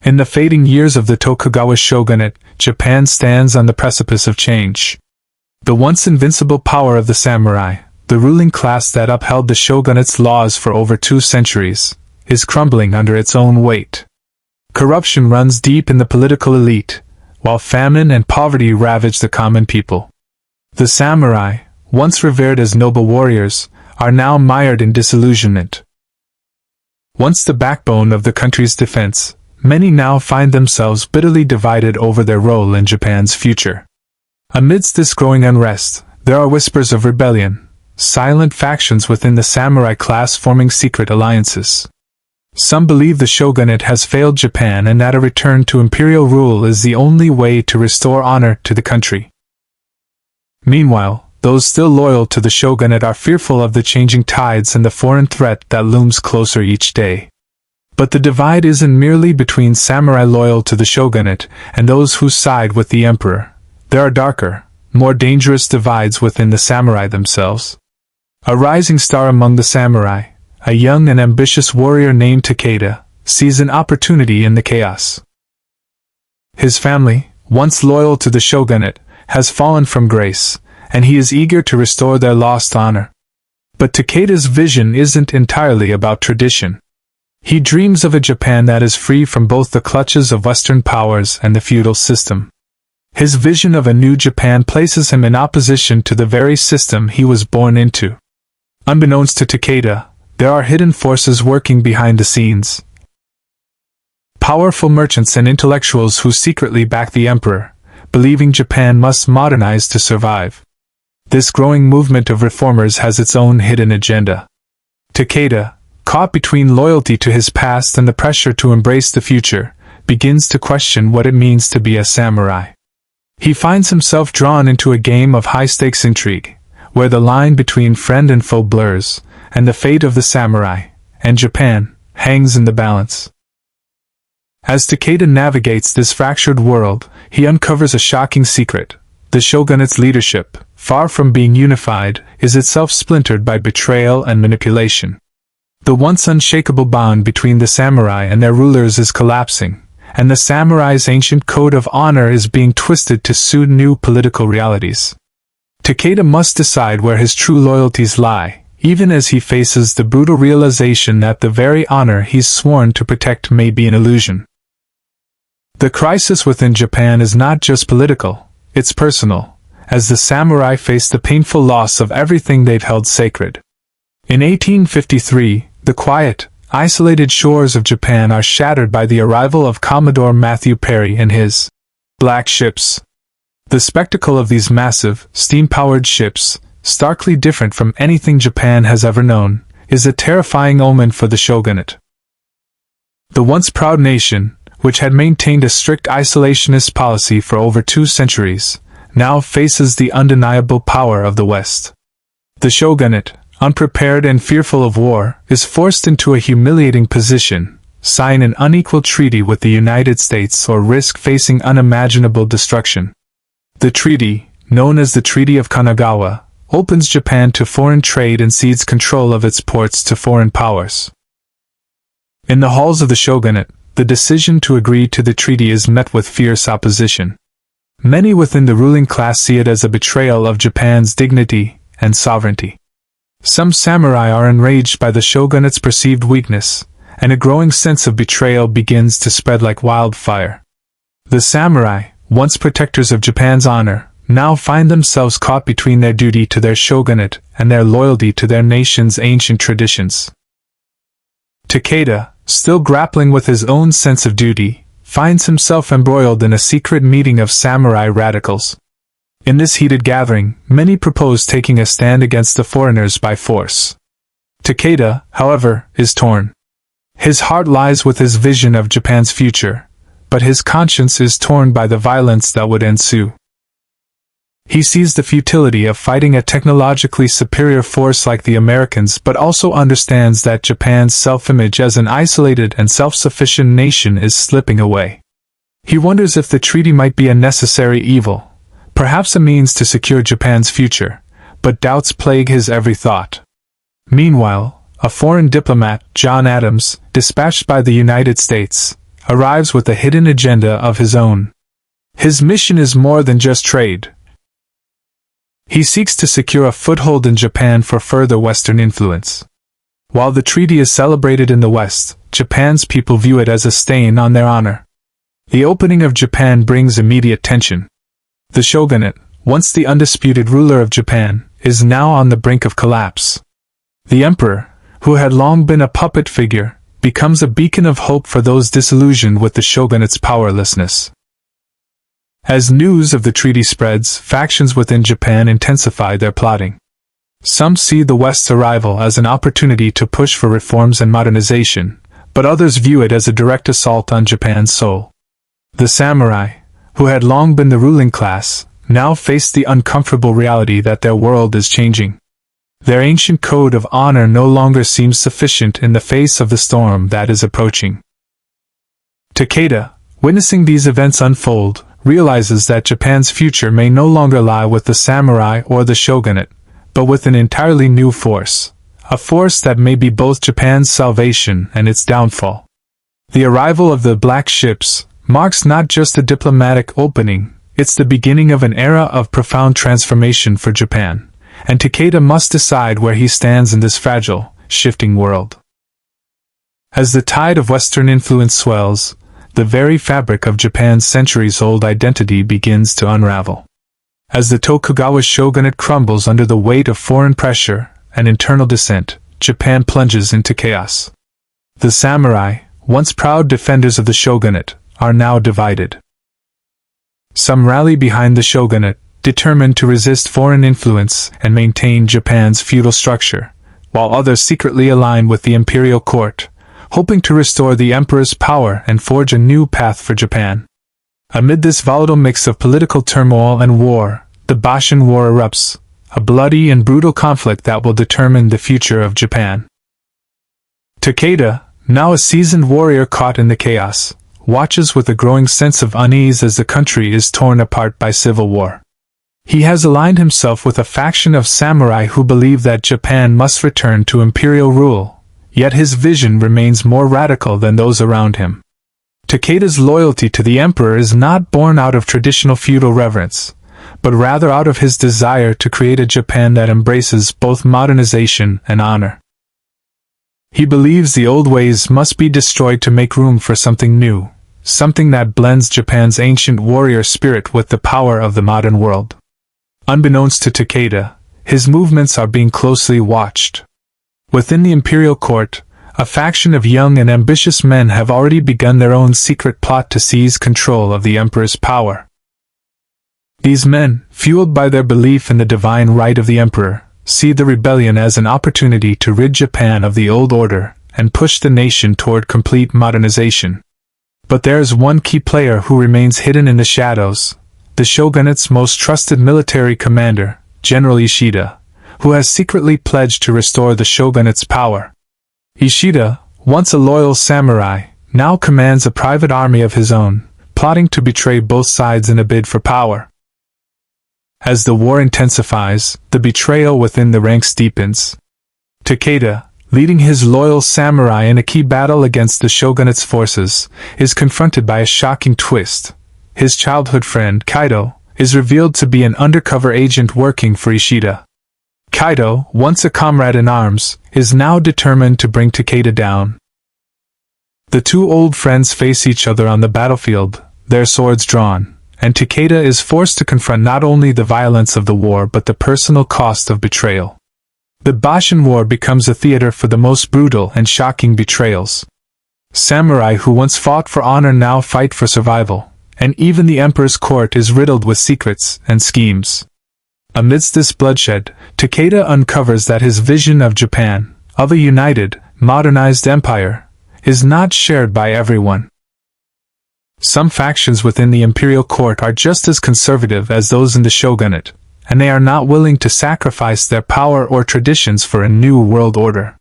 In the fading years of the Tokugawa Shogunate, Japan stands on the precipice of change. The once invincible power of the samurai, the ruling class that upheld the shogunate's laws for over 2 centuries, is crumbling under its own weight. Corruption runs deep in the political elite, while famine and poverty ravage the common people. The samurai, once revered as noble warriors, are now mired in disillusionment. Once the backbone of the country's defense, many now find themselves bitterly divided over their role in Japan's future. Amidst this growing unrest, there are whispers of rebellion, silent factions within the samurai class forming secret alliances. Some believe the shogunate has failed Japan and that a return to imperial rule is the only way to restore honor to the country. Meanwhile, those still loyal to the shogunate are fearful of the changing tides and the foreign threat that looms closer each day. But the divide isn't merely between samurai loyal to the shogunate and those who side with the emperor. There are darker, more dangerous divides within the samurai themselves. A rising star among the samurai, a young and ambitious warrior named Takeda, sees an opportunity in the chaos. His family, once loyal to the shogunate, has fallen from grace, and he is eager to restore their lost honor. But Takeda's vision isn't entirely about tradition. He dreams of a Japan that is free from both the clutches of Western powers and the feudal system. His vision of a new Japan places him in opposition to the very system he was born into. Unbeknownst to Takeda, there are hidden forces working behind the scenes. Powerful merchants and intellectuals who secretly back the emperor, believing Japan must modernize to survive. This growing movement of reformers has its own hidden agenda. Takeda, caught between loyalty to his past and the pressure to embrace the future, begins to question what it means to be a samurai. He finds himself drawn into a game of high-stakes intrigue, where the line between friend and foe blurs, and the fate of the samurai, and Japan, hangs in the balance. As Takeda navigates this fractured world, he uncovers a shocking secret. The shogunate's leadership, far from being unified, is itself splintered by betrayal and manipulation. The once unshakable bond between the samurai and their rulers is collapsing, and the samurai's ancient code of honor is being twisted to suit new political realities. Takeda must decide where his true loyalties lie, even as he faces the brutal realization that the very honor he's sworn to protect may be an illusion. The crisis within Japan is not just political, it's personal, as the samurai face the painful loss of everything they've held sacred. In 1853, the quiet, isolated shores of Japan are shattered by the arrival of Commodore Perry and his black ships. The spectacle of these massive, steam-powered ships, starkly different from anything Japan has ever known, is a terrifying omen for the shogunate. The once proud nation, which had maintained a strict isolationist policy for over 2 centuries, now faces the undeniable power of the West. The shogunate, unprepared and fearful of war, is forced into a humiliating position: sign an unequal treaty with the United States or risk facing unimaginable destruction. The treaty, known as the Treaty of Kanagawa, opens Japan to foreign trade and cedes control of its ports to foreign powers. In the halls of the shogunate, the decision to agree to the treaty is met with fierce opposition. Many within the ruling class see it as a betrayal of Japan's dignity and sovereignty. Some samurai are enraged by the shogunate's perceived weakness, and a growing sense of betrayal begins to spread like wildfire. The samurai, once protectors of Japan's honor, now find themselves caught between their duty to their shogunate and their loyalty to their nation's ancient traditions. Takeda, still grappling with his own sense of duty, finds himself embroiled in a secret meeting of samurai radicals. In this heated gathering, many propose taking a stand against the foreigners by force. Takeda, however, is torn. His heart lies with his vision of Japan's future, but his conscience is torn by the violence that would ensue. He sees the futility of fighting a technologically superior force like the Americans, but also understands that Japan's self-image as an isolated and self-sufficient nation is slipping away. He wonders if the treaty might be a necessary evil, perhaps a means to secure Japan's future, but doubts plague his every thought. Meanwhile, a foreign diplomat, John Adams, dispatched by the United States, arrives with a hidden agenda of his own. His mission is more than just trade. He seeks to secure a foothold in Japan for further Western influence. While the treaty is celebrated in the West, Japan's people view it as a stain on their honor. The opening of Japan brings immediate tension. The shogunate, once the undisputed ruler of Japan, is now on the brink of collapse. The emperor, who had long been a puppet figure, becomes a beacon of hope for those disillusioned with the shogunate's powerlessness. As news of the treaty spreads, factions within Japan intensify their plotting. Some see the West's arrival as an opportunity to push for reforms and modernization, but others view it as a direct assault on Japan's soul. The samurai, who had long been the ruling class, now face the uncomfortable reality that their world is changing. Their ancient code of honor no longer seems sufficient in the face of the storm that is approaching. Takeda, witnessing these events unfold, realizes that Japan's future may no longer lie with the samurai or the shogunate, but with an entirely new force, a force that may be both Japan's salvation and its downfall. The arrival of the Black Ships marks not just a diplomatic opening, it's the beginning of an era of profound transformation for Japan, and Takeda must decide where he stands in this fragile, shifting world. As the tide of Western influence swells, the very fabric of Japan's centuries-old identity begins to unravel. As the Tokugawa Shogunate crumbles under the weight of foreign pressure and internal dissent, Japan plunges into chaos. The samurai, once proud defenders of the shogunate, are now divided. Some rally behind the shogunate, determined to resist foreign influence and maintain Japan's feudal structure, while others secretly align with the imperial court, hoping to restore the emperor's power and forge a new path for Japan. Amid this volatile mix of political turmoil and war, the Boshin War erupts, a bloody and brutal conflict that will determine the future of Japan. Takeda, now a seasoned warrior caught in the chaos, watches with a growing sense of unease as the country is torn apart by civil war. He has aligned himself with a faction of samurai who believe that Japan must return to imperial rule, yet his vision remains more radical than those around him. Takeda's loyalty to the emperor is not born out of traditional feudal reverence, but rather out of his desire to create a Japan that embraces both modernization and honor. He believes the old ways must be destroyed to make room for something new, something that blends Japan's ancient warrior spirit with the power of the modern world. Unbeknownst to Takeda, his movements are being closely watched. Within the imperial court, a faction of young and ambitious men have already begun their own secret plot to seize control of the emperor's power. These men, fueled by their belief in the divine right of the emperor, see the rebellion as an opportunity to rid Japan of the old order and push the nation toward complete modernization. But there is one key player who remains hidden in the shadows, the shogunate's most trusted military commander, General Ishida, who has secretly pledged to restore the shogunate's power. Ishida, once a loyal samurai, now commands a private army of his own, plotting to betray both sides in a bid for power. As the war intensifies, the betrayal within the ranks deepens. Takeda, leading his loyal samurai in a key battle against the shogunate's forces, is confronted by a shocking twist. His childhood friend, Kaido, is revealed to be an undercover agent working for Ishida. Kaido, once a comrade in arms, is now determined to bring Takeda down. The two old friends face each other on the battlefield, their swords drawn, and Takeda is forced to confront not only the violence of the war but the personal cost of betrayal. The Boshin War becomes a theater for the most brutal and shocking betrayals. Samurai who once fought for honor now fight for survival, and even the emperor's court is riddled with secrets and schemes. Amidst this bloodshed, Takeda uncovers that his vision of Japan, of a united, modernized empire, is not shared by everyone. Some factions within the imperial court are just as conservative as those in the shogunate, and they are not willing to sacrifice their power or traditions for a new world order.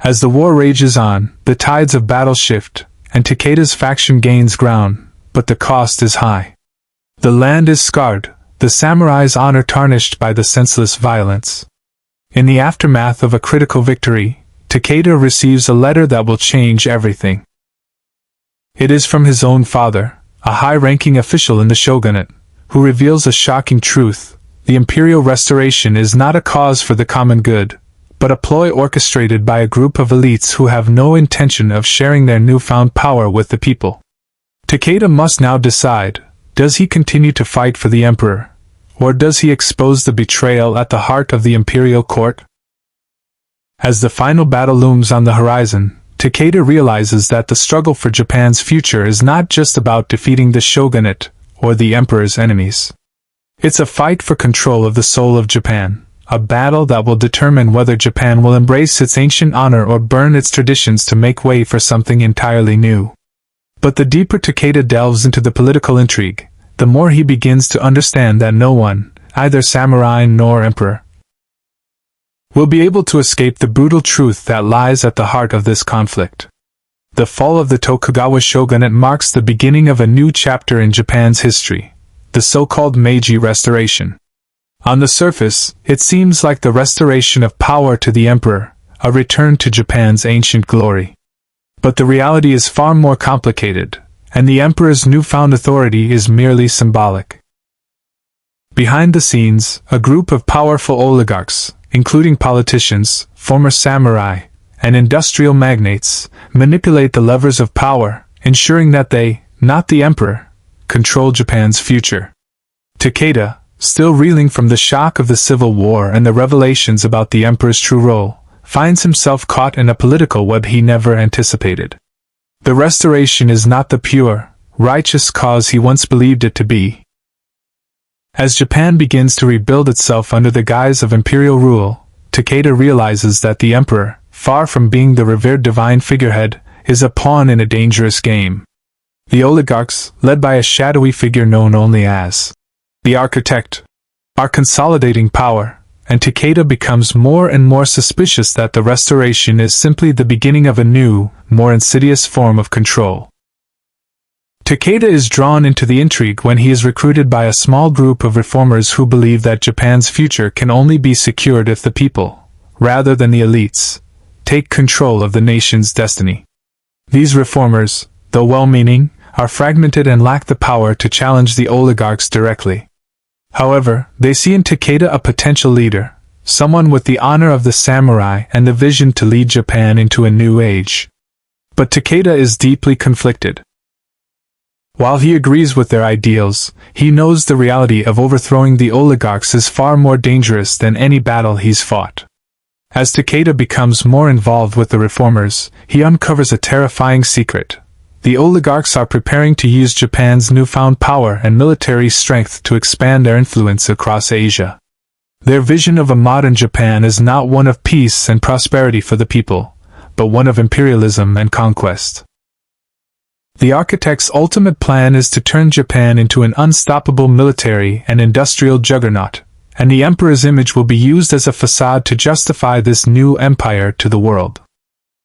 As the war rages on, the tides of battle shift, and Takeda's faction gains ground, but the cost is high. The land is scarred, the samurai's honor tarnished by the senseless violence. In the aftermath of a critical victory, Takeda receives a letter that will change everything. It is from his own father, a high-ranking official in the shogunate, who reveals a shocking truth: the imperial restoration is not a cause for the common good, but a ploy orchestrated by a group of elites who have no intention of sharing their newfound power with the people. Takeda must now decide: does he continue to fight for the emperor, or does he expose the betrayal at the heart of the imperial court? As the final battle looms on the horizon, Takeda realizes that the struggle for Japan's future is not just about defeating the shogunate or the emperor's enemies. It's a fight for control of the soul of Japan, a battle that will determine whether Japan will embrace its ancient honor or burn its traditions to make way for something entirely new. But the deeper Takeda delves into the political intrigue, the more he begins to understand that no one, either samurai nor emperor, will be able to escape the brutal truth that lies at the heart of this conflict. The fall of the Tokugawa Shogunate marks the beginning of a new chapter in Japan's history, the so-called Meiji Restoration. On the surface, it seems like the restoration of power to the emperor, a return to Japan's ancient glory. But the reality is far more complicated, and the emperor's newfound authority is merely symbolic. Behind the scenes, a group of powerful oligarchs, including politicians, former samurai, and industrial magnates, manipulate the levers of power, ensuring that they, not the emperor, control Japan's future. Takeda, still reeling from the shock of the Civil War and the revelations about the emperor's true role, finds himself caught in a political web he never anticipated. The restoration is not the pure, righteous cause he once believed it to be. As Japan begins to rebuild itself under the guise of imperial rule, Takeda realizes that the emperor, far from being the revered divine figurehead, is a pawn in a dangerous game. The oligarchs, led by a shadowy figure known only as the architect, are consolidating power, and Takeda becomes more and more suspicious that the restoration is simply the beginning of a new, more insidious form of control. Takeda is drawn into the intrigue when he is recruited by a small group of reformers who believe that Japan's future can only be secured if the people, rather than the elites, take control of the nation's destiny. These reformers, though well-meaning, are fragmented and lack the power to challenge the oligarchs directly. However, they see in Takeda a potential leader, someone with the honor of the samurai and the vision to lead Japan into a new age. But Takeda is deeply conflicted. While he agrees with their ideals, he knows the reality of overthrowing the oligarchs is far more dangerous than any battle he's fought. As Takeda becomes more involved with the reformers, he uncovers a terrifying secret. The oligarchs are preparing to use Japan's newfound power and military strength to expand their influence across Asia. Their vision of a modern Japan is not one of peace and prosperity for the people, but one of imperialism and conquest. The architect's ultimate plan is to turn Japan into an unstoppable military and industrial juggernaut, and the emperor's image will be used as a facade to justify this new empire to the world.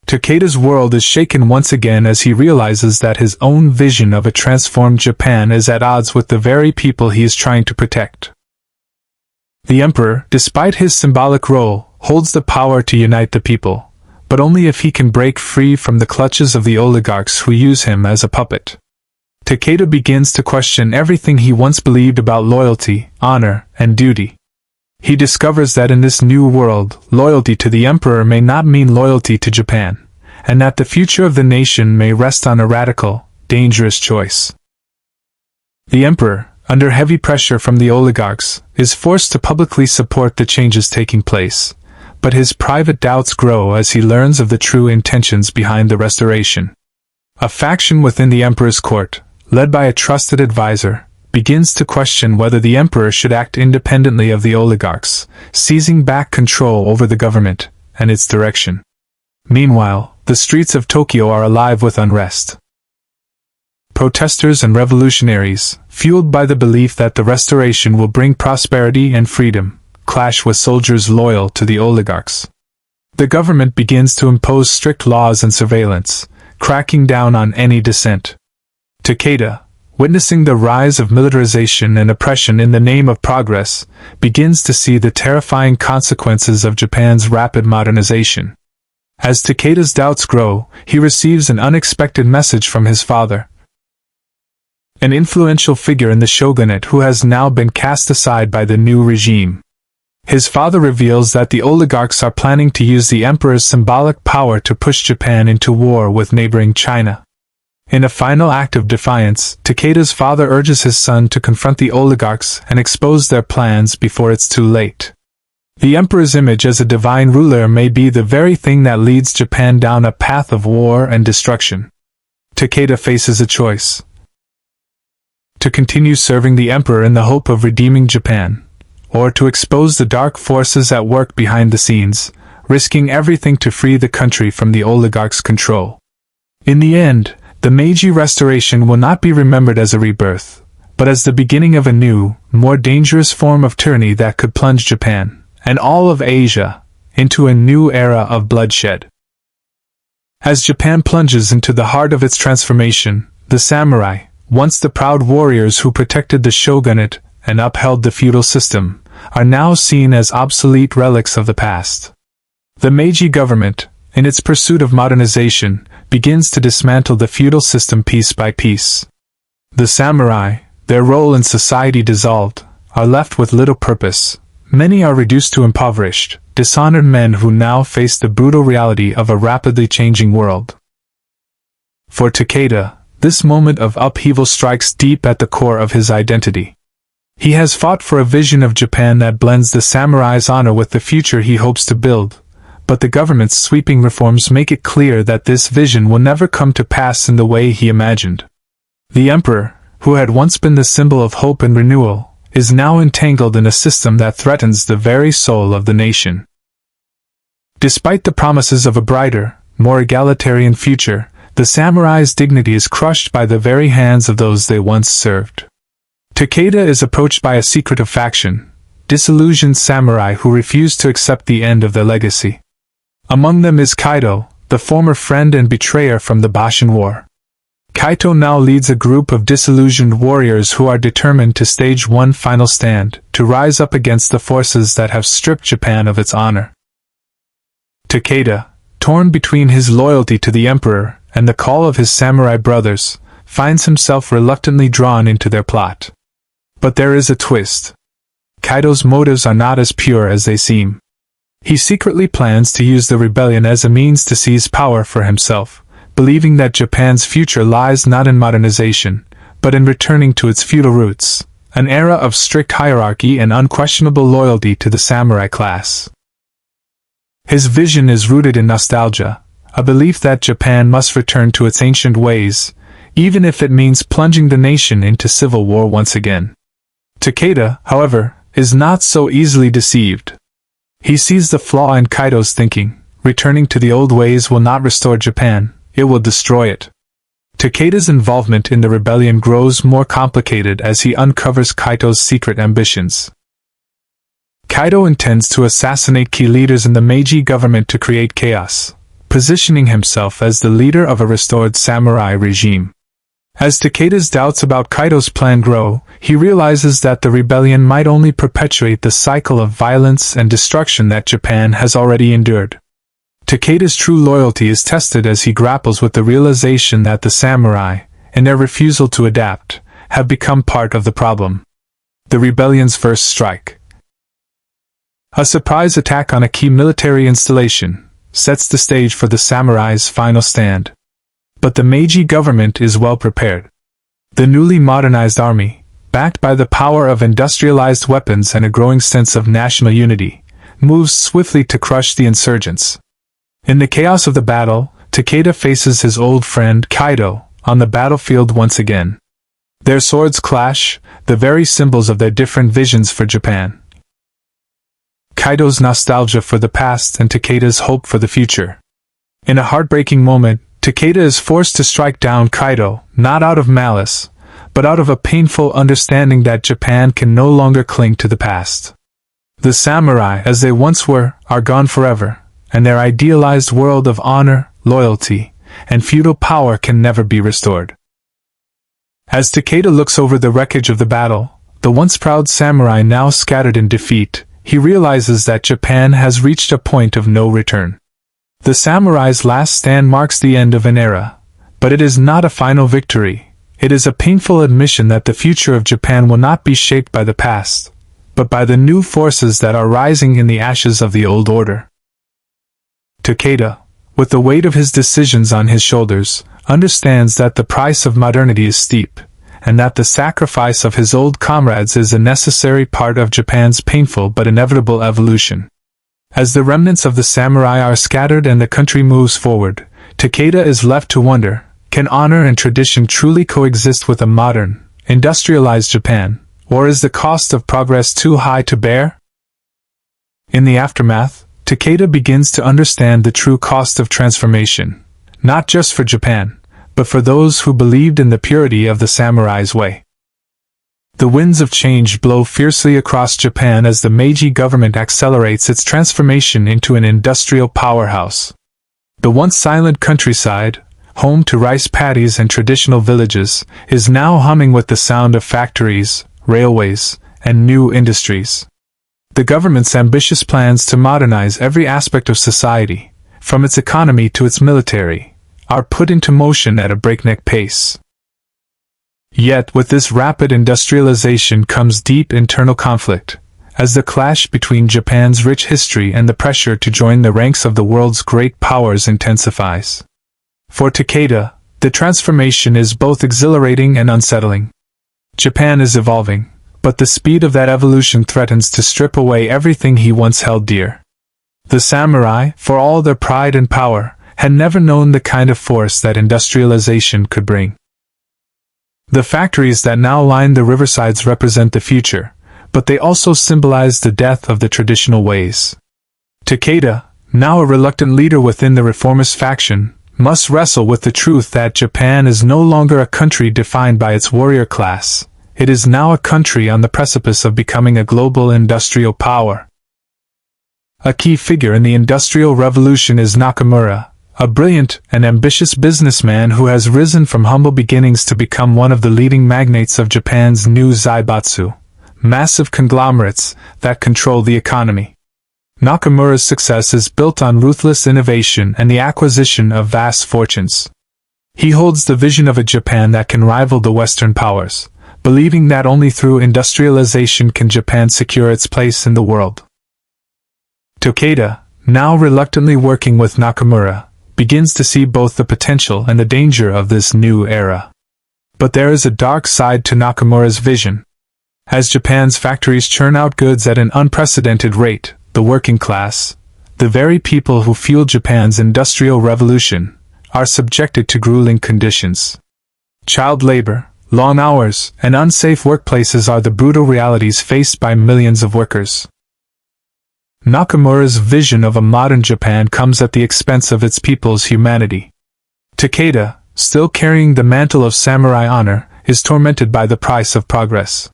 Takeda's world is shaken once again as he realizes that his own vision of a transformed Japan is at odds with the very people he is trying to protect. The emperor, despite his symbolic role, holds the power to unite the people, but only if he can break free from the clutches of the oligarchs who use him as a puppet. Takeda begins to question everything he once believed about loyalty, honor, and duty. He discovers that in this new world, loyalty to the emperor may not mean loyalty to Japan, and that the future of the nation may rest on a radical, dangerous choice. The emperor, under heavy pressure from the oligarchs, is forced to publicly support the changes taking place, but his private doubts grow as he learns of the true intentions behind the restoration. A faction within the emperor's court, led by a trusted advisor, begins to question whether the emperor should act independently of the oligarchs, seizing back control over the government and its direction. Meanwhile, the streets of Tokyo are alive with unrest. Protesters and revolutionaries, fueled by the belief that the restoration will bring prosperity and freedom, clash with soldiers loyal to the oligarchs. The government begins to impose strict laws and surveillance, cracking down on any dissent. Takeda, witnessing the rise of militarization and oppression in the name of progress, begins to see the terrifying consequences of Japan's rapid modernization. As Takeda's doubts grow, he receives an unexpected message from his father, an influential figure in the shogunate who has now been cast aside by the new regime. His father reveals that the oligarchs are planning to use the emperor's symbolic power to push Japan into war with neighboring China. In a final act of defiance, Takeda's father urges his son to confront the oligarchs and expose their plans before it's too late. The emperor's image as a divine ruler may be the very thing that leads Japan down a path of war and destruction. Takeda faces a choice: to continue serving the emperor in the hope of redeeming Japan, or to expose the dark forces at work behind the scenes, risking everything to free the country from the oligarchs' control. In the end, the Meiji Restoration will not be remembered as a rebirth, but as the beginning of a new, more dangerous form of tyranny that could plunge Japan, and all of Asia, into a new era of bloodshed. As Japan plunges into the heart of its transformation, the samurai, once the proud warriors who protected the shogunate and upheld the feudal system, are now seen as obsolete relics of the past. The Meiji government, in its pursuit of modernization, begins to dismantle the feudal system piece by piece. The samurai, their role in society dissolved, are left with little purpose. Many are reduced to impoverished, dishonored men who now face the brutal reality of a rapidly changing world. For Takeda, this moment of upheaval strikes deep at the core of his identity. He has fought for a vision of Japan that blends the samurai's honor with the future he hopes to build, but the government's sweeping reforms make it clear that this vision will never come to pass in the way he imagined. The emperor, who had once been the symbol of hope and renewal, is now entangled in a system that threatens the very soul of the nation. Despite the promises of a brighter, more egalitarian future, the samurai's dignity is crushed by the very hands of those they once served. Takeda is approached by a secretive faction, disillusioned samurai who refuse to accept the end of their legacy. Among them is Kaito, the former friend and betrayer from the Boshin War. Kaito now leads a group of disillusioned warriors who are determined to stage one final stand, to rise up against the forces that have stripped Japan of its honor. Takeda, torn between his loyalty to the emperor and the call of his samurai brothers, finds himself reluctantly drawn into their plot. But there is a twist. Kaito's motives are not as pure as they seem. He secretly plans to use the rebellion as a means to seize power for himself, believing that Japan's future lies not in modernization, but in returning to its feudal roots, an era of strict hierarchy and unquestionable loyalty to the samurai class. His vision is rooted in nostalgia, a belief that Japan must return to its ancient ways, even if it means plunging the nation into civil war once again. Takeda, however, is not so easily deceived. He sees the flaw in Kaito's thinking. Returning to the old ways will not restore Japan, it will destroy it. Takeda's involvement in the rebellion grows more complicated as he uncovers Kaito's secret ambitions. Kaito intends to assassinate key leaders in the Meiji government to create chaos, positioning himself as the leader of a restored samurai regime. As Takeda's doubts about Kaito's plan grow, he realizes that the rebellion might only perpetuate the cycle of violence and destruction that Japan has already endured. Takeda's true loyalty is tested as he grapples with the realization that the samurai, in their refusal to adapt, have become part of the problem. The rebellion's first strike, a surprise attack on a key military installation, sets the stage for the samurai's final stand. But the Meiji government is well prepared. The newly modernized army, backed by the power of industrialized weapons and a growing sense of national unity, moves swiftly to crush the insurgents. In the chaos of the battle, Takeda faces his old friend Kaito on the battlefield once again. Their swords clash, the very symbols of their different visions for Japan. Kaito's nostalgia for the past and Takeda's hope for the future. In a heartbreaking moment, Takeda is forced to strike down Kaito, not out of malice, but out of a painful understanding that Japan can no longer cling to the past. The samurai, as they once were, are gone forever, and their idealized world of honor, loyalty, and feudal power can never be restored. As Takeda looks over the wreckage of the battle, the once proud samurai now scattered in defeat, he realizes that Japan has reached a point of no return. The samurai's last stand marks the end of an era, but it is not a final victory. It is a painful admission that the future of Japan will not be shaped by the past, but by the new forces that are rising in the ashes of the old order. Takeda, with the weight of his decisions on his shoulders, understands that the price of modernity is steep, and that the sacrifice of his old comrades is a necessary part of Japan's painful but inevitable evolution. As the remnants of the samurai are scattered and the country moves forward, Takeda is left to wonder, can honor and tradition truly coexist with a modern, industrialized Japan, or is the cost of progress too high to bear? In the aftermath, Takeda begins to understand the true cost of transformation, not just for Japan, but for those who believed in the purity of the samurai's way. The winds of change blow fiercely across Japan as the Meiji government accelerates its transformation into an industrial powerhouse. The once silent countryside, home to rice paddies and traditional villages, is now humming with the sound of factories, railways, and new industries. The government's ambitious plans to modernize every aspect of society, from its economy to its military, are put into motion at a breakneck pace. Yet with this rapid industrialization comes deep internal conflict, as the clash between Japan's rich history and the pressure to join the ranks of the world's great powers intensifies. For Takeda, the transformation is both exhilarating and unsettling. Japan is evolving, but the speed of that evolution threatens to strip away everything he once held dear. The samurai, for all their pride and power, had never known the kind of force that industrialization could bring. The factories that now line the riversides represent the future, but they also symbolize the death of the traditional ways. Takeda, now a reluctant leader within the reformist faction, must wrestle with the truth that Japan is no longer a country defined by its warrior class. It is now a country on the precipice of becoming a global industrial power. A key figure in the Industrial Revolution is Nakamura, a brilliant and ambitious businessman who has risen from humble beginnings to become one of the leading magnates of Japan's new zaibatsu, massive conglomerates that control the economy. Nakamura's success is built on ruthless innovation and the acquisition of vast fortunes. He holds the vision of a Japan that can rival the Western powers, believing that only through industrialization can Japan secure its place in the world. Takeda, now reluctantly working with Nakamura, begins to see both the potential and the danger of this new era. But there is a dark side to Nakamura's vision. As Japan's factories churn out goods at an unprecedented rate, the working class, the very people who fueled Japan's industrial revolution, are subjected to grueling conditions. Child labor, long hours, and unsafe workplaces are the brutal realities faced by millions of workers. Nakamura's vision of a modern Japan comes at the expense of its people's humanity. Takeda, still carrying the mantle of samurai honor, is tormented by the price of progress.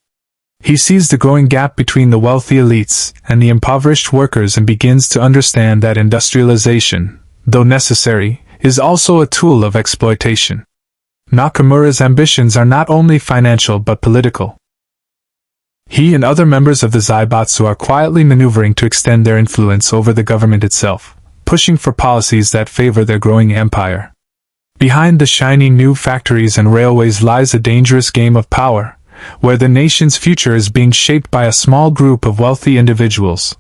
He sees the growing gap between the wealthy elites and the impoverished workers and begins to understand that industrialization, though necessary, is also a tool of exploitation. Nakamura's ambitions are not only financial but political. He and other members of the zaibatsu are quietly maneuvering to extend their influence over the government itself, pushing for policies that favor their growing empire. Behind the shiny new factories and railways lies a dangerous game of power, where the nation's future is being shaped by a small group of wealthy individuals,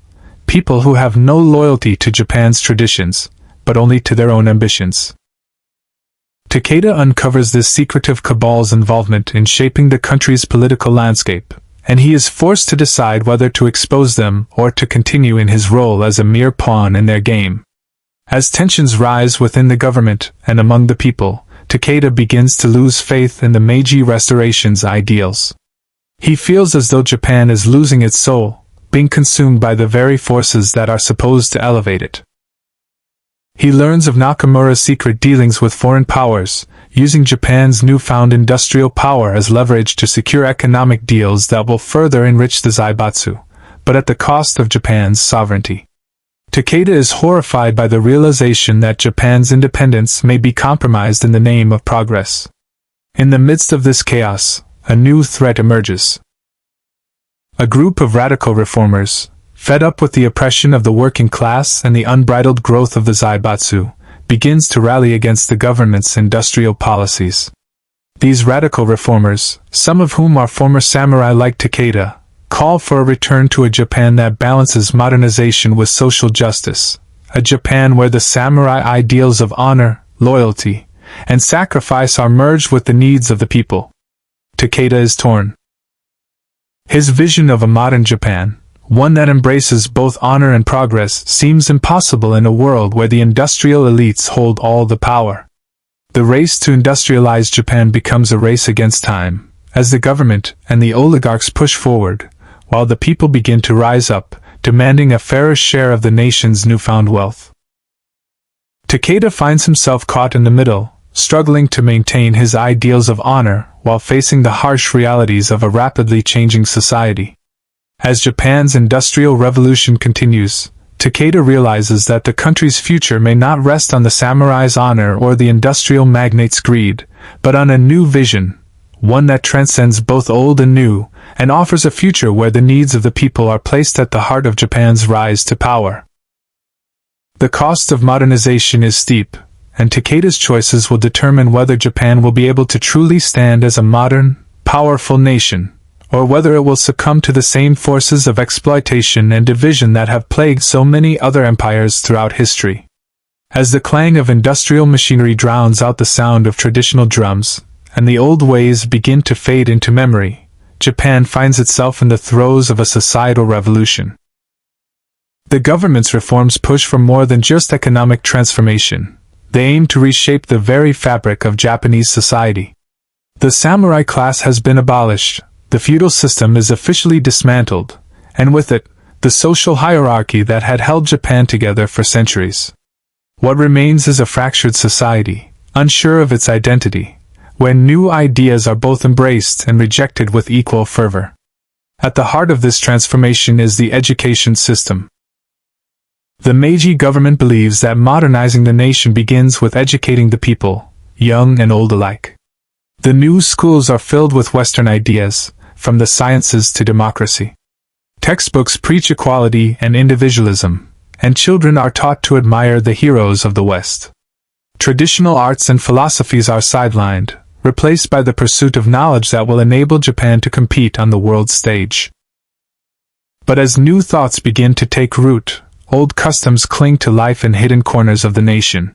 people who have no loyalty to Japan's traditions, but only to their own ambitions. Takeda uncovers this secretive cabal's involvement in shaping the country's political landscape, and he is forced to decide whether to expose them or to continue in his role as a mere pawn in their game. As tensions rise within the government and among the people, Takeda begins to lose faith in the Meiji Restoration's ideals. He feels as though Japan is losing its soul, being consumed by the very forces that are supposed to elevate it. He learns of Nakamura's secret dealings with foreign powers, using Japan's newfound industrial power as leverage to secure economic deals that will further enrich the zaibatsu, but at the cost of Japan's sovereignty. Takeda is horrified by the realization that Japan's independence may be compromised in the name of progress. In the midst of this chaos, a new threat emerges. A group of radical reformers, fed up with the oppression of the working class and the unbridled growth of the zaibatsu, begins to rally against the government's industrial policies. These radical reformers, some of whom are former samurai like Takeda, call for a return to a Japan that balances modernization with social justice, a Japan where the samurai ideals of honor, loyalty, and sacrifice are merged with the needs of the people. Takeda is torn. His vision of a modern Japan, one that embraces both honor and progress, seems impossible in a world where the industrial elites hold all the power. The race to industrialize Japan becomes a race against time, as the government and the oligarchs push forward, while the people begin to rise up, demanding a fairer share of the nation's newfound wealth. Takeda finds himself caught in the middle, struggling to maintain his ideals of honor while facing the harsh realities of a rapidly changing society. As Japan's industrial revolution continues, Takeda realizes that the country's future may not rest on the samurai's honor or the industrial magnate's greed, but on a new vision, one that transcends both old and new, and offers a future where the needs of the people are placed at the heart of Japan's rise to power. The cost of modernization is steep, and Takeda's choices will determine whether Japan will be able to truly stand as a modern, powerful nation, or whether it will succumb to the same forces of exploitation and division that have plagued so many other empires throughout history. As the clang of industrial machinery drowns out the sound of traditional drums, and the old ways begin to fade into memory, Japan finds itself in the throes of a societal revolution. The government's reforms push for more than just economic transformation. They aim to reshape the very fabric of Japanese society. The samurai class has been abolished, the feudal system is officially dismantled, and with it, the social hierarchy that had held Japan together for centuries. What remains is a fractured society, unsure of its identity, where new ideas are both embraced and rejected with equal fervor. At the heart of this transformation is the education system. The Meiji government believes that modernizing the nation begins with educating the people, young and old alike. The new schools are filled with Western ideas, from the sciences to democracy. Textbooks preach equality and individualism, and children are taught to admire the heroes of the West. Traditional arts and philosophies are sidelined, replaced by the pursuit of knowledge that will enable Japan to compete on the world stage. But as new thoughts begin to take root, old customs cling to life in hidden corners of the nation.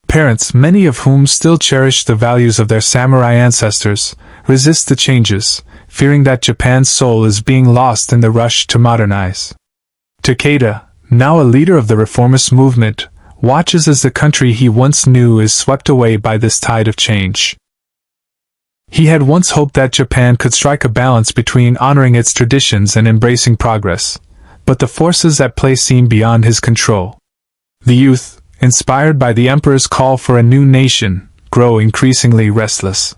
Parents, many of whom still cherish the values of their samurai ancestors, resist the changes, fearing that Japan's soul is being lost in the rush to modernize. Takeda, now a leader of the reformist movement, watches as the country he once knew is swept away by this tide of change. He had once hoped that Japan could strike a balance between honoring its traditions and embracing progress, but the forces at play seem beyond his control. The youth, inspired by the emperor's call for a new nation, grow increasingly restless.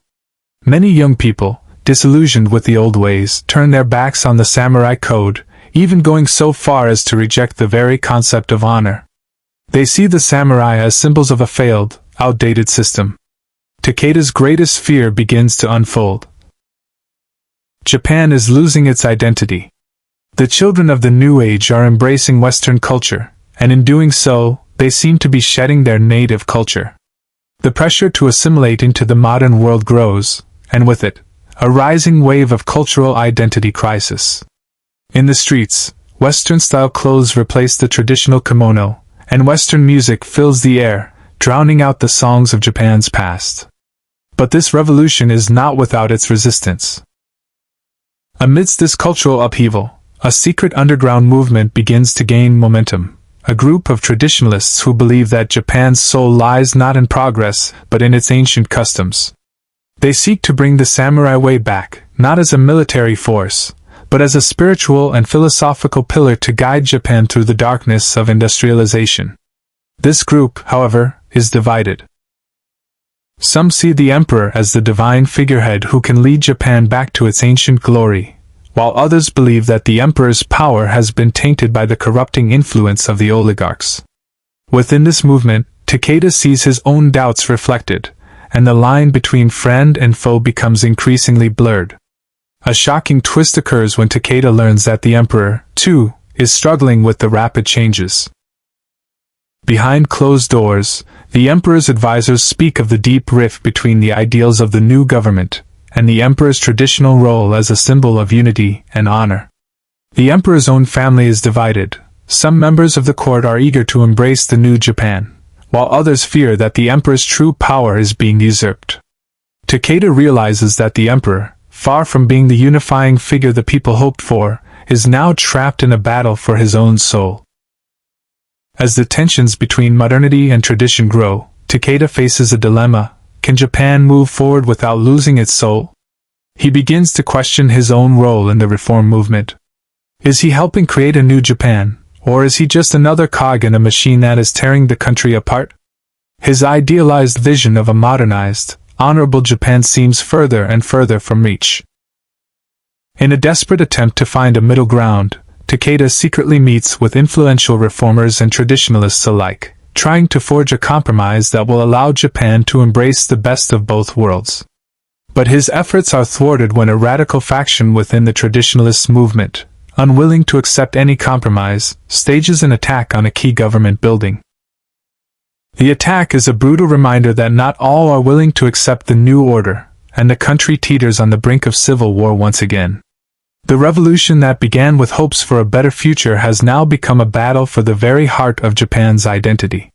Many young people, disillusioned with the old ways, turn their backs on the samurai code, even going so far as to reject the very concept of honor. They see the samurai as symbols of a failed, outdated system. Takeda's greatest fear begins to unfold. Japan is losing its identity. The children of the New Age are embracing Western culture, and in doing so, they seem to be shedding their native culture. The pressure to assimilate into the modern world grows, and with it, a rising wave of cultural identity crisis. In the streets, Western-style clothes replace the traditional kimono, and Western music fills the air, drowning out the songs of Japan's past. But this revolution is not without its resistance. Amidst this cultural upheaval, a secret underground movement begins to gain momentum, a group of traditionalists who believe that Japan's soul lies not in progress, but in its ancient customs. They seek to bring the samurai way back, not as a military force, but as a spiritual and philosophical pillar to guide Japan through the darkness of industrialization. This group, however, is divided. Some see the emperor as the divine figurehead who can lead Japan back to its ancient glory, while others believe that the emperor's power has been tainted by the corrupting influence of the oligarchs. Within this movement, Takeda sees his own doubts reflected, and the line between friend and foe becomes increasingly blurred. A shocking twist occurs when Takeda learns that the emperor, too, is struggling with the rapid changes. Behind closed doors, the emperor's advisors speak of the deep rift between the ideals of the new government and the emperor's traditional role as a symbol of unity and honor. The emperor's own family is divided. Some members of the court are eager to embrace the new Japan, while others fear that the emperor's true power is being usurped. Takeda realizes that the emperor, far from being the unifying figure the people hoped for, is now trapped in a battle for his own soul. As the tensions between modernity and tradition grow, Takeda faces a dilemma. Can Japan move forward without losing its soul? He begins to question his own role in the reform movement. Is he helping create a new Japan, or is he just another cog in a machine that is tearing the country apart? His idealized vision of a modernized, honorable Japan seems further and further from reach. In a desperate attempt to find a middle ground, Takeda secretly meets with influential reformers and traditionalists alike, trying to forge a compromise that will allow Japan to embrace the best of both worlds. But his efforts are thwarted when a radical faction within the traditionalist movement, unwilling to accept any compromise, stages an attack on a key government building. The attack is a brutal reminder that not all are willing to accept the new order, and the country teeters on the brink of civil war once again. The revolution that began with hopes for a better future has now become a battle for the very heart of Japan's identity.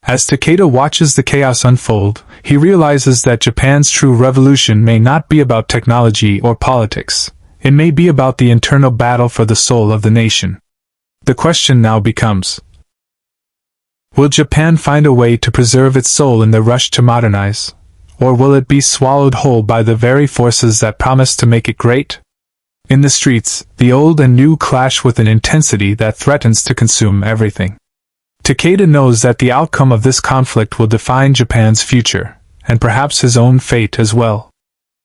As Takeda watches the chaos unfold, he realizes that Japan's true revolution may not be about technology or politics. It may be about the internal battle for the soul of the nation. The question now becomes: will Japan find a way to preserve its soul in the rush to modernize? Or will it be swallowed whole by the very forces that promise to make it great? In the streets, the old and new clash with an intensity that threatens to consume everything. Takeda knows that the outcome of this conflict will define Japan's future, and perhaps his own fate as well.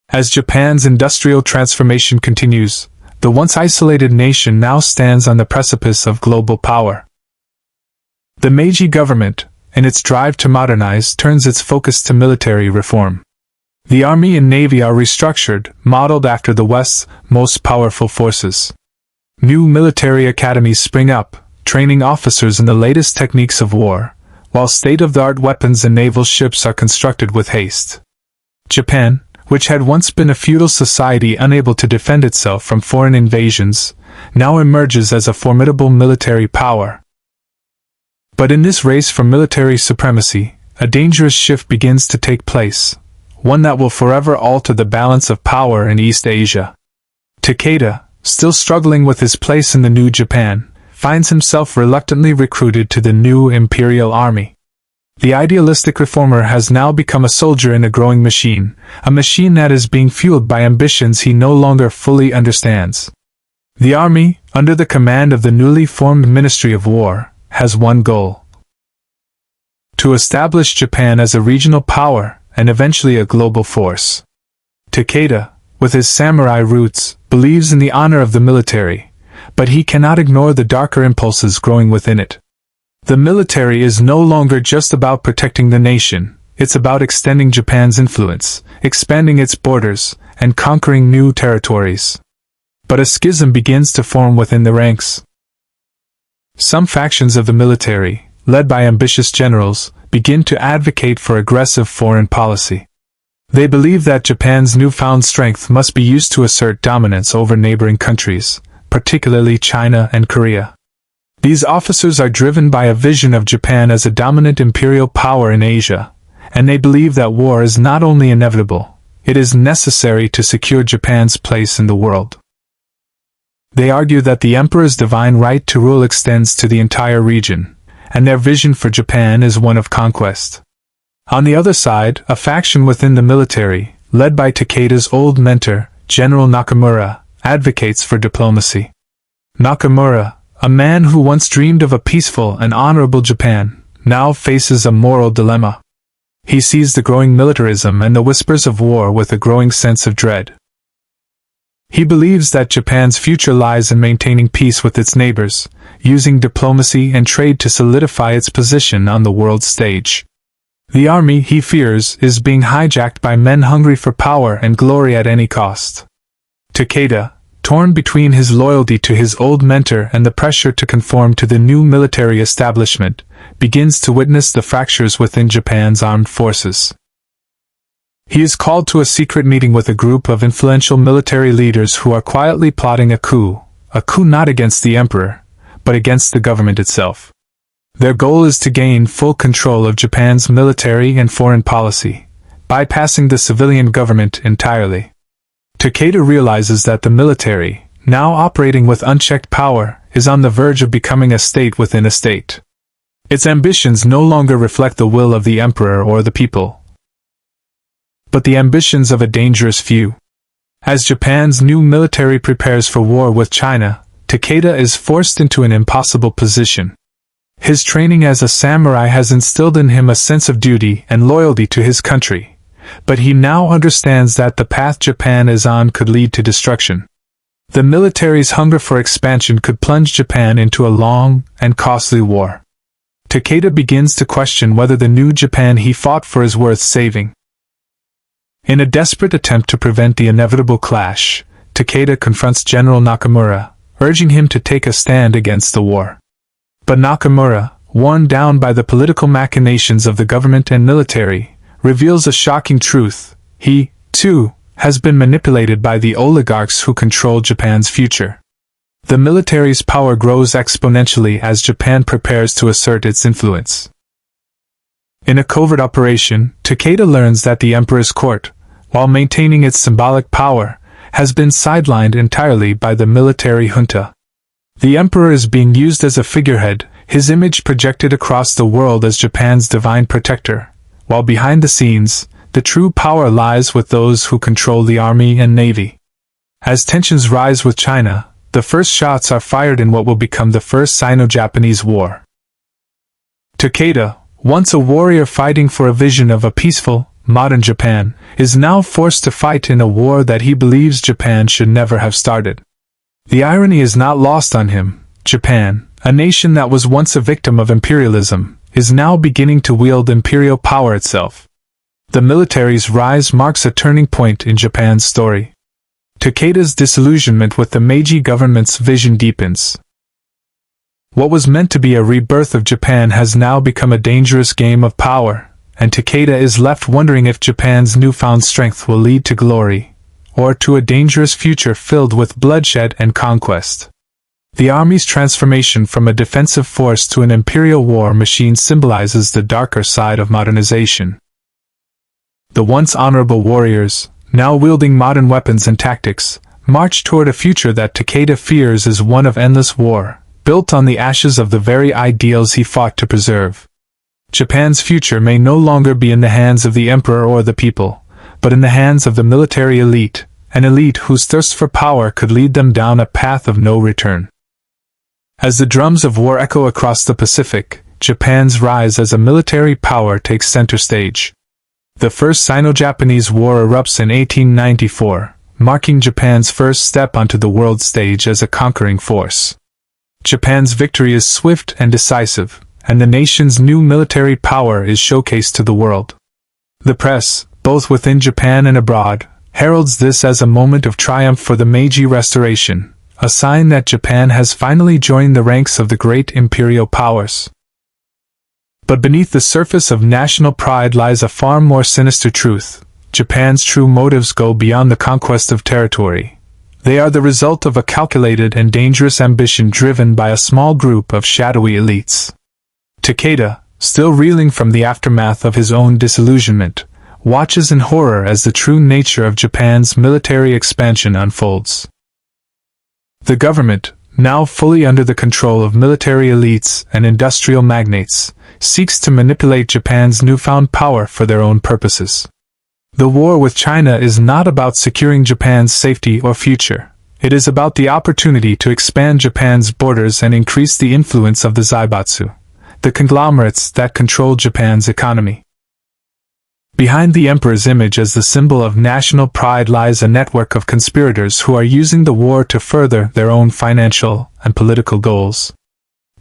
As Japan's industrial transformation continues, the once isolated nation now stands on the precipice of global power. The Meiji government, in its drive to modernize, turns its focus to military reform. The army and navy are restructured, modeled after the West's most powerful forces. New military academies spring up, training officers in the latest techniques of war, while state-of-the-art weapons and naval ships are constructed with haste. Japan, which had once been a feudal society unable to defend itself from foreign invasions, now emerges as a formidable military power. But in this race for military supremacy, a dangerous shift begins to take place, one that will forever alter the balance of power in East Asia. Takeda, still struggling with his place in the new Japan, finds himself reluctantly recruited to the new imperial army. The idealistic reformer has now become a soldier in a growing machine, a machine that is being fueled by ambitions he no longer fully understands. The army, under the command of the newly formed Ministry of War, has one goal: to establish Japan as a regional power and eventually a global force. Takeda, with his samurai roots, believes in the honor of the military, but he cannot ignore the darker impulses growing within it. The military is no longer just about protecting the nation, it's about extending Japan's influence, expanding its borders, and conquering new territories. But a schism begins to form within the ranks. Some factions of the military, led by ambitious generals, begin to advocate for aggressive foreign policy. They believe that Japan's newfound strength must be used to assert dominance over neighboring countries, particularly China and Korea. These officers are driven by a vision of Japan as a dominant imperial power in Asia, and they believe that war is not only inevitable, it is necessary to secure Japan's place in the world. They argue that the emperor's divine right to rule extends to the entire region, and their vision for Japan is one of conquest. On the other side, a faction within the military, led by Takeda's old mentor, General Nakamura, advocates for diplomacy. Nakamura, a man who once dreamed of a peaceful and honorable Japan, now faces a moral dilemma. He sees the growing militarism and the whispers of war with a growing sense of dread. He believes that Japan's future lies in maintaining peace with its neighbors, using diplomacy and trade to solidify its position on the world stage. The army, he fears, is being hijacked by men hungry for power and glory at any cost. Takeda, torn between his loyalty to his old mentor and the pressure to conform to the new military establishment, begins to witness the fractures within Japan's armed forces. He is called to a secret meeting with a group of influential military leaders who are quietly plotting a coup not against the emperor, but against the government itself. Their goal is to gain full control of Japan's military and foreign policy, bypassing the civilian government entirely. Takeda realizes that the military, now operating with unchecked power, is on the verge of becoming a state within a state. Its ambitions no longer reflect the will of the emperor or the people, but the ambitions of a dangerous few. As Japan's new military prepares for war with China, Takeda is forced into an impossible position. His training as a samurai has instilled in him a sense of duty and loyalty to his country, but he now understands that the path Japan is on could lead to destruction. The military's hunger for expansion could plunge Japan into a long and costly war. Takeda begins to question whether the new Japan he fought for is worth saving. In a desperate attempt to prevent the inevitable clash, Takeda confronts General Nakamura, urging him to take a stand against the war. But Nakamura, worn down by the political machinations of the government and military, reveals a shocking truth: he, too, has been manipulated by the oligarchs who control Japan's future. The military's power grows exponentially as Japan prepares to assert its influence. In a covert operation, Takeda learns that the emperor's court, while maintaining its symbolic power, has been sidelined entirely by the military junta. The emperor is being used as a figurehead, his image projected across the world as Japan's divine protector, while behind the scenes, the true power lies with those who control the army and navy. As tensions rise with China, the first shots are fired in what will become the First Sino-Japanese War. Takeda, once a warrior fighting for a vision of a peaceful, modern Japan, is now forced to fight in a war that he believes Japan should never have started. The irony is not lost on him. Japan, a nation that was once a victim of imperialism, is now beginning to wield imperial power itself. The military's rise marks a turning point in Japan's story. Takeda's disillusionment with the Meiji government's vision deepens. What was meant to be a rebirth of Japan has now become a dangerous game of power, and Takeda is left wondering if Japan's newfound strength will lead to glory, or to a dangerous future filled with bloodshed and conquest. The army's transformation from a defensive force to an imperial war machine symbolizes the darker side of modernization. The once honorable warriors, now wielding modern weapons and tactics, march toward a future that Takeda fears is one of endless war, built on the ashes of the very ideals he fought to preserve. Japan's future may no longer be in the hands of the emperor or the people, but in the hands of the military elite, an elite whose thirst for power could lead them down a path of no return. As the drums of war echo across the Pacific, Japan's rise as a military power takes center stage. The First Sino-Japanese War erupts in 1894, marking Japan's first step onto the world stage as a conquering force. Japan's victory is swift and decisive, and the nation's new military power is showcased to the world. The press, both within Japan and abroad, heralds this as a moment of triumph for the Meiji Restoration, a sign that Japan has finally joined the ranks of the great imperial powers. But beneath the surface of national pride lies a far more sinister truth. Japan's true motives go beyond the conquest of territory. They are the result of a calculated and dangerous ambition driven by a small group of shadowy elites. Takeda, still reeling from the aftermath of his own disillusionment, watches in horror as the true nature of Japan's military expansion unfolds. The government, now fully under the control of military elites and industrial magnates, seeks to manipulate Japan's newfound power for their own purposes. The war with China is not about securing Japan's safety or future. It is about the opportunity to expand Japan's borders and increase the influence of the zaibatsu, the conglomerates that control Japan's economy. Behind the emperor's image as the symbol of national pride lies a network of conspirators who are using the war to further their own financial and political goals.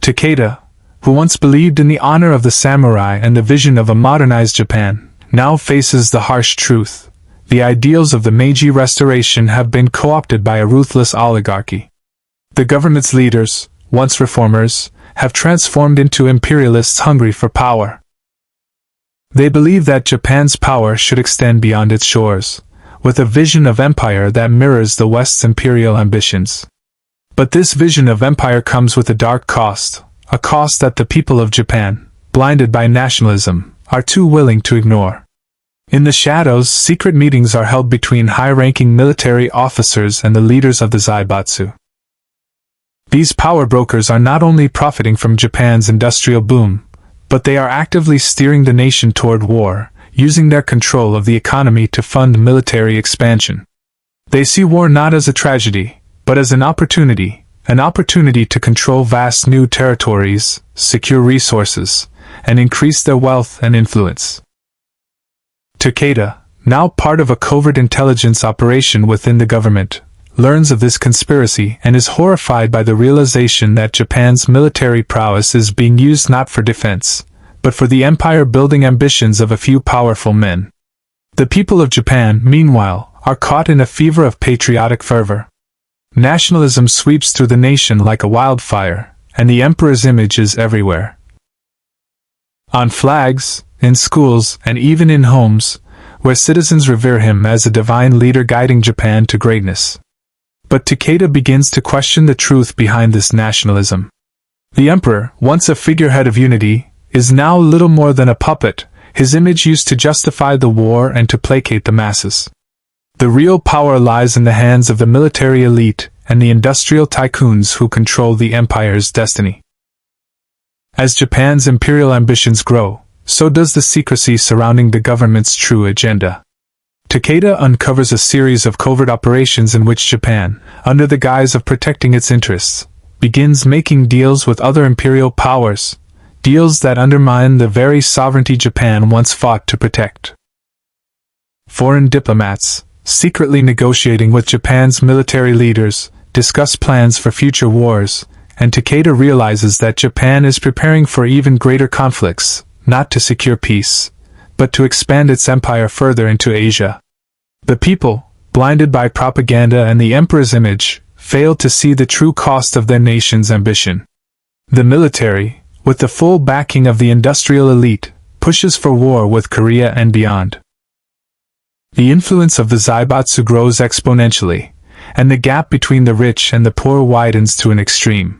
Takeda, who once believed in the honor of the samurai and the vision of a modernized Japan, now faces the harsh truth. the ideals of the Meiji Restoration have been co-opted by a ruthless oligarchy. The government's leaders, once reformers, have transformed into imperialists hungry for power. They believe that Japan's power should extend beyond its shores, with a vision of empire that mirrors the West's imperial ambitions. But this vision of empire comes with a dark cost, a cost that the people of Japan, blinded by nationalism, are too willing to ignore. In the shadows, secret meetings are held between high-ranking military officers and the leaders of the Zaibatsu. These power brokers are not only profiting from Japan's industrial boom, but they are actively steering the nation toward war, using their control of the economy to fund military expansion. They see war not as a tragedy, but as an opportunity to control vast new territories, secure resources, and increase their wealth and influence. Takeda, now part of a covert intelligence operation within the government, learns of this conspiracy and is horrified by the realization that Japan's military prowess is being used not for defense, but for the empire-building ambitions of a few powerful men. The people of Japan, meanwhile, are caught in a fever of patriotic fervor. Nationalism sweeps through the nation like a wildfire, and the emperor's image is everywhere. On flags, in schools, and even in homes, where citizens revere him as a divine leader guiding Japan to greatness. But Takeda begins to question the truth behind this nationalism. The emperor, once a figurehead of unity, is now little more than a puppet, his image used to justify the war and to placate the masses. The real power lies in the hands of the military elite and the industrial tycoons who control the empire's destiny. As Japan's imperial ambitions grow, so does the secrecy surrounding the government's true agenda. Takeda uncovers a series of covert operations in which Japan, under the guise of protecting its interests, begins making deals with other imperial powers, deals that undermine the very sovereignty Japan once fought to protect. Foreign diplomats, secretly negotiating with Japan's military leaders, discuss plans for future wars, and Takeda realizes that Japan is preparing for even greater conflicts, not to secure peace, but to expand its empire further into Asia. The people, blinded by propaganda and the emperor's image, fail to see the true cost of their nation's ambition. The military, with the full backing of the industrial elite, pushes for war with Korea and beyond. The influence of the Zaibatsu grows exponentially, and the gap between the rich and the poor widens to an extreme.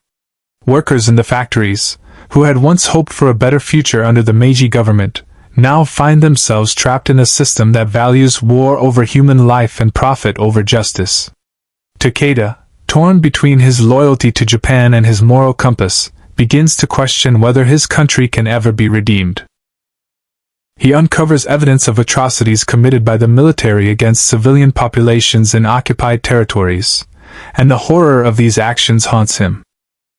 Workers in the factories, who had once hoped for a better future under the Meiji government, now find themselves trapped in a system that values war over human life and profit over justice. Takeda, torn between his loyalty to Japan and his moral compass, begins to question whether his country can ever be redeemed. He uncovers evidence of atrocities committed by the military against civilian populations in occupied territories, and the horror of these actions haunts him.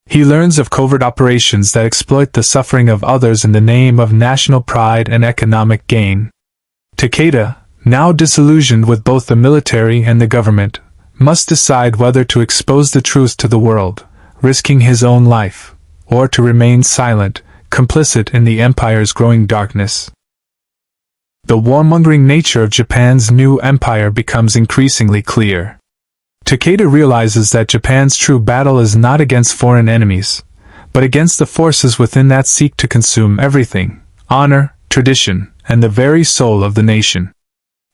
He learns of covert operations that exploit the suffering of others in the name of national pride and economic gain. Takeda, now disillusioned with both the military and the government, must decide whether to expose the truth to the world, risking his own life, or to remain silent, complicit in the empire's growing darkness. The warmongering nature of Japan's new empire becomes increasingly clear. Takeda realizes that Japan's true battle is not against foreign enemies, but against the forces within that seek to consume everything: honor, tradition, and the very soul of the nation.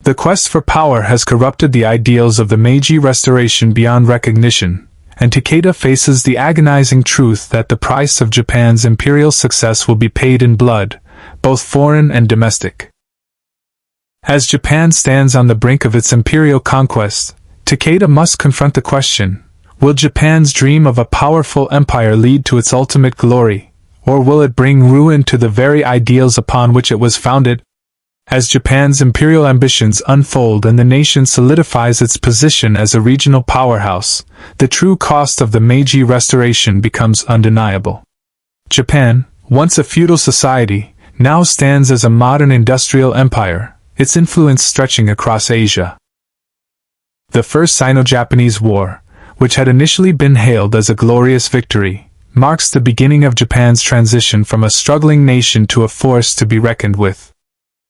The quest for power has corrupted the ideals of the Meiji Restoration beyond recognition, and Takeda faces the agonizing truth that the price of Japan's imperial success will be paid in blood, both foreign and domestic. As Japan stands on the brink of its imperial conquest, Takeda must confront the question: will Japan's dream of a powerful empire lead to its ultimate glory, or will it bring ruin to the very ideals upon which it was founded? As Japan's imperial ambitions unfold and the nation solidifies its position as a regional powerhouse, the true cost of the Meiji Restoration becomes undeniable. Japan, once a feudal society, now stands as a modern industrial empire, its influence stretching across Asia. The First Sino-Japanese War, which had initially been hailed as a glorious victory, marks the beginning of Japan's transition from a struggling nation to a force to be reckoned with.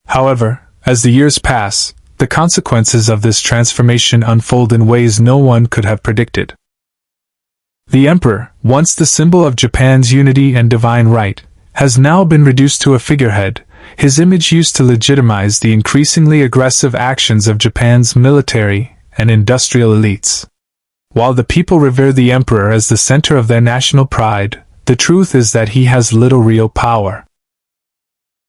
However, as the years pass, the consequences of this transformation unfold in ways no one could have predicted. The emperor, once the symbol of Japan's unity and divine right, has now been reduced to a figurehead, his image used to legitimize the increasingly aggressive actions of Japan's military and industrial elites. While the people revere the emperor as the center of their national pride, the truth is that he has little real power.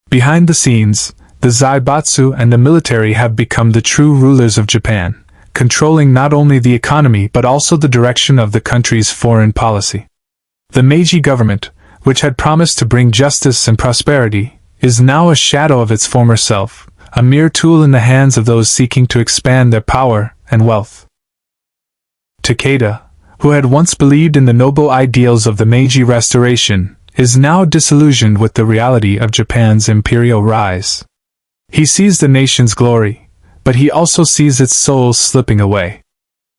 Behind the scenes, the zaibatsu and the military have become the true rulers of Japan, controlling not only the economy but also the direction of the country's foreign policy. The Meiji government, which had promised to bring justice and prosperity, is now a shadow of its former self, a mere tool in the hands of those seeking to expand their power and wealth. Takeda, who had once believed in the noble ideals of the Meiji Restoration, is now disillusioned with the reality of Japan's imperial rise. He sees the nation's glory, but he also sees its soul slipping away.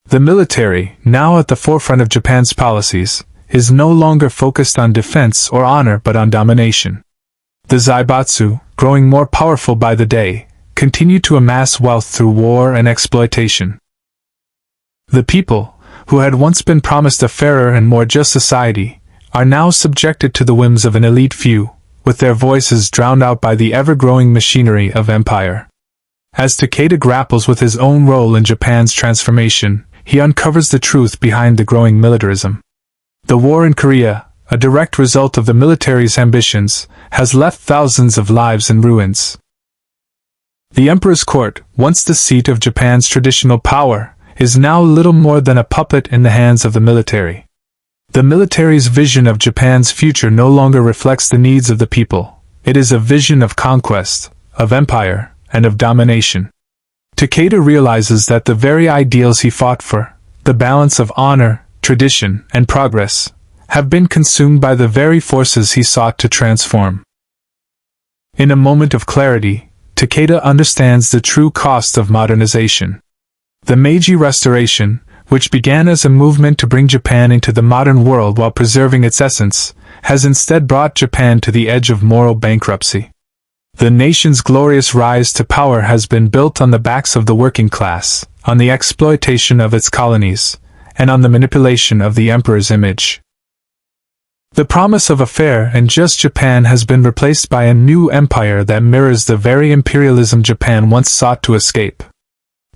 The military, now at the forefront of Japan's policies, is no longer focused on defense or honor but on domination. The zaibatsu, growing more powerful by the day, continue to amass wealth through war and exploitation. The people, who had once been promised a fairer and more just society, are now subjected to the whims of an elite few, with their voices drowned out by the ever-growing machinery of empire. As Takeda grapples with his own role in Japan's transformation, he uncovers the truth behind the growing militarism. The war in Korea, a direct result of the military's ambitions, has left thousands of lives in ruins. The emperor's court, once the seat of Japan's traditional power, is now little more than a puppet in the hands of the military. The military's vision of Japan's future no longer reflects the needs of the people. It is a vision of conquest, of empire, and of domination. Takeda realizes that the very ideals he fought for, the balance of honor, tradition, and progress, have been consumed by the very forces he sought to transform. In a moment of clarity, Takeda understands the true cost of modernization. The Meiji Restoration, which began as a movement to bring Japan into the modern world while preserving its essence, has instead brought Japan to the edge of moral bankruptcy. The nation's glorious rise to power has been built on the backs of the working class, on the exploitation of its colonies, and on the manipulation of the emperor's image. The promise of a fair and just Japan has been replaced by a new empire that mirrors the very imperialism Japan once sought to escape.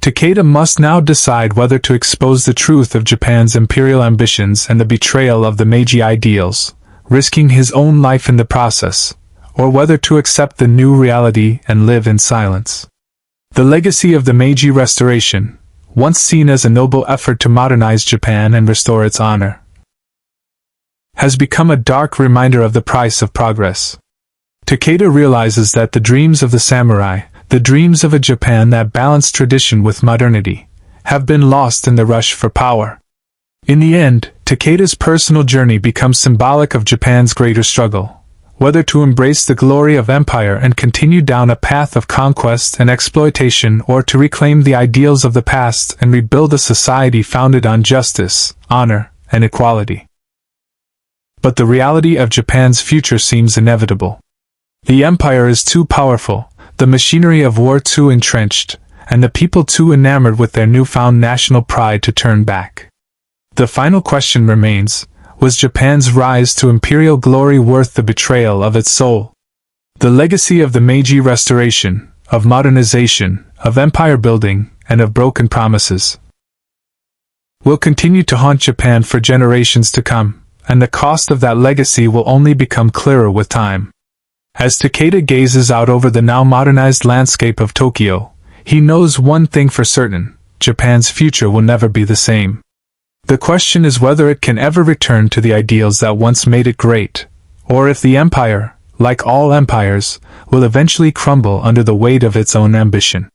Takeda must now decide whether to expose the truth of Japan's imperial ambitions and the betrayal of the Meiji ideals, risking his own life in the process, or whether to accept the new reality and live in silence. The legacy of the Meiji Restoration, once seen as a noble effort to modernize Japan and restore its honor, has become a dark reminder of the price of progress. Takeda realizes that the dreams of the samurai, the dreams of a Japan that balanced tradition with modernity, have been lost in the rush for power. In the end, Takeda's personal journey becomes symbolic of Japan's greater struggle, whether to embrace the glory of empire and continue down a path of conquest and exploitation or to reclaim the ideals of the past and rebuild a society founded on justice, honor, and equality. But the reality of Japan's future seems inevitable. The empire is too powerful, the machinery of war too entrenched, and the people too enamored with their newfound national pride to turn back. The final question remains, was Japan's rise to imperial glory worth the betrayal of its soul? The legacy of the Meiji Restoration, of modernization, of empire building, and of broken promises, will continue to haunt Japan for generations to come, and the cost of that legacy will only become clearer with time. As Takeda gazes out over the now modernized landscape of Tokyo, he knows one thing for certain: Japan's future will never be the same. The question is whether it can ever return to the ideals that once made it great, or if the empire, like all empires, will eventually crumble under the weight of its own ambition.